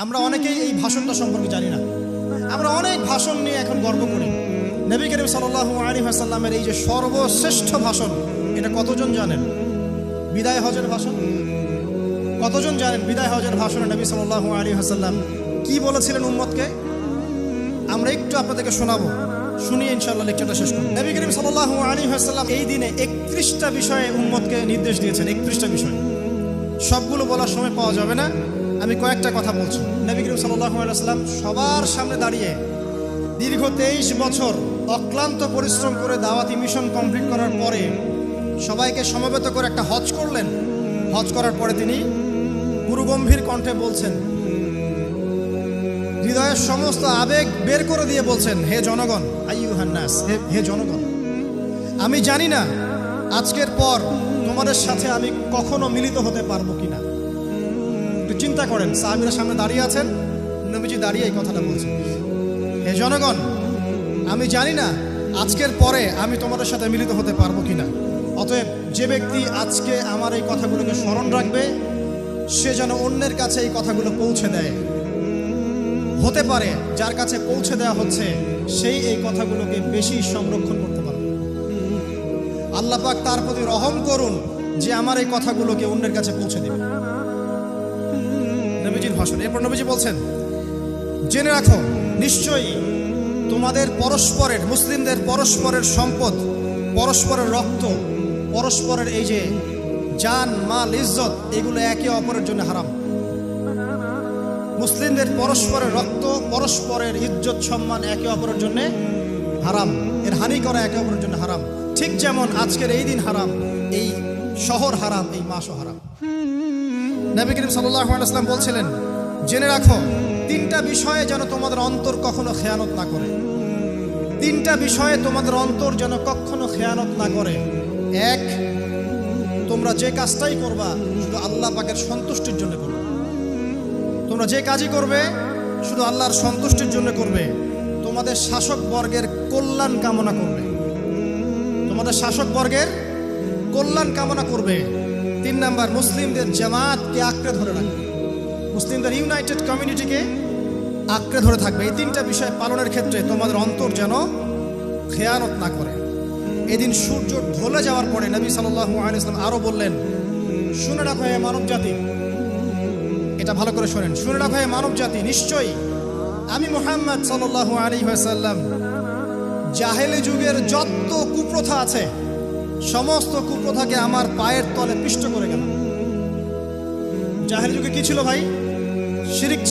আমরা অনেকেই এই ভাষণটা সম্পর্কে জানি না। আমরা অনেক ভাষণ নিয়ে এখন গর্ব করি। নবী করিম সাল্লাল্লাহু আলাইহি ওয়াসাল্লামের এই যে সর্বশ্রেষ্ঠ ভাষণ, এটা কতজন জানেন? বিদায় হজের ভাষণ। কতজন জানেন বিদায় হজের ভাষণে নবী সাল্লাল্লাহু আলাইহি ওয়াসাল্লাম কি বলেছিলেন উম্মতকে? আমরা একটু আপনাদেরকে শোনাবো, শুনিয়ে ইনশাআল্লাহ লেকচারটা শেষ করব। নবী করিম সাল্লাল্লাহু আলাইহি ওয়াসাল্লাম এই দিনে 31টা বিষয়ে উম্মতকে নির্দেশ দিয়েছেন। 31টা বিষয়, সবগুলো বলার সময় পাওয়া যাবে না, আমি কয়েকটা কথা বলছি। নবী করিম সাল্লাল্লাহু আলাইহি ওয়াসাল্লাম সবার সামনে দাঁড়িয়ে দীর্ঘ 23 বছর অক্লান্ত পরিশ্রম করে দাওয়াতি মিশন কমপ্লিট করার পরে সবাইকে সমবেত করে একটা হজ করলেন। হজ করার পরে তিনি গুরুগম্ভীর কণ্ঠে বলছেন, হৃদয়ের সমস্ত আবেগ বের করে দিয়ে বলছেন, হে জনগণ, আইয়ুহান নাস, হে জনগণ, আমি জানি না আজকের পর তোমাদের সাথে আমি কখনো মিলিত হতে পারবো কিনা। একটু চিন্তা করেন, সাহাবীরা সামনে দাঁড়িয়ে আছেন, নবীজি দাঁড়িয়ে এই কথাটা বলছেন, হে জনগণ, আমি জানি না আজকের পরে আমি তোমাদের সাথে মিলিত হতে পারবো কিনা। অতএব যে ব্যক্তি আজকে আমার এই কথাগুলোকে স্মরণ রাখবে, সে যেন অন্যের কাছে এই কথাগুলো পৌঁছে দেয়। হতে পারে যার কাছে পৌঁছে দেওয়া হচ্ছে সেই এই কথাগুলোকে বেশি সংরক্ষণ করতে পারবে। আল্লাহ পাক তার প্রতি রহম করুন যে আমার এই কথাগুলোকে অন্যের কাছে পৌঁছে দেবে। নবীজির ভাষণ। এরপর নবীজি বলছেন, জেনে রাখো নিশ্চয়ই তোমাদের পরস্পরের, মুসলিমদের পরস্পরের সম্পদ, পরস্পরের রক্ত, পরস্পরের এই যে জান, মাল, ইজ্জত, এগুলো একে অপরের জন্য হারাম। মুসলিমদের পরস্পরের রক্ত, পরস্পরের ইজ্জত, সম্মান একে অপরের জন্য হারাম। এর হানি করা একে অপরের জন্য হারাম। ঠিক যেমন আজকের এই দিন হারাম, এই শহর হারাম, এই মাসও হারাম। নবী করিম সাল্লাল্লাহু আলাইহি ওয়াসাল্লাম বলছিলেন, জেনে রাখো 3টা বিষয়ে যেন তোমাদের অন্তর কখনো খেয়ানত না করে। 3টা বিষয়ে তোমাদের অন্তর যেন কখনো খেয়ানত না করে। 1, তোমরা যে কাজটাই করবা শুধু আল্লাহ পাকের সন্তুষ্টির জন্য করবে। তোমরা যে কাজই করবে শুধু আল্লাহর সন্তুষ্টির জন্য করবে। তোমাদের শাসক বর্গের কল্যাণ কামনা করবে। তোমাদের শাসক বর্গের কল্যাণ কামনা করবে। 3 নাম্বার, মুসলিমদের জামাতকে আঁকড়ে ধরে রাখবে। মুসলিমদের ইউনাইটেড কমিউনিটিকে আঁকড়ে ধরে থাকবে। এই 3টা বিষয় পালনের ক্ষেত্রে তোমাদের অন্তর যেন খেয়ানত না করে। এদিন সূর্য ঢলে যাওয়ার পরে নবী সাল্লাল্লাহু আলাইহি ওয়াসাল্লাম আরো বললেন, শুনে রাখো হে মানব জাতি, এটা ভালো করে শোনেন, শুনে রাখো হে মানব জাতি, নিশ্চয়ই আমি মুহাম্মদ সাল্লাল্লাহু আলাইহি ওয়াসাল্লাম জাহেলি যুগের যত কুপ্রথা আছে সমস্ত কুপ্রথাকে আমার পায়ের তলে পিষ্ট করে গেলাম। জাহেলি যুগে কি ছিল ভাই? শিরক।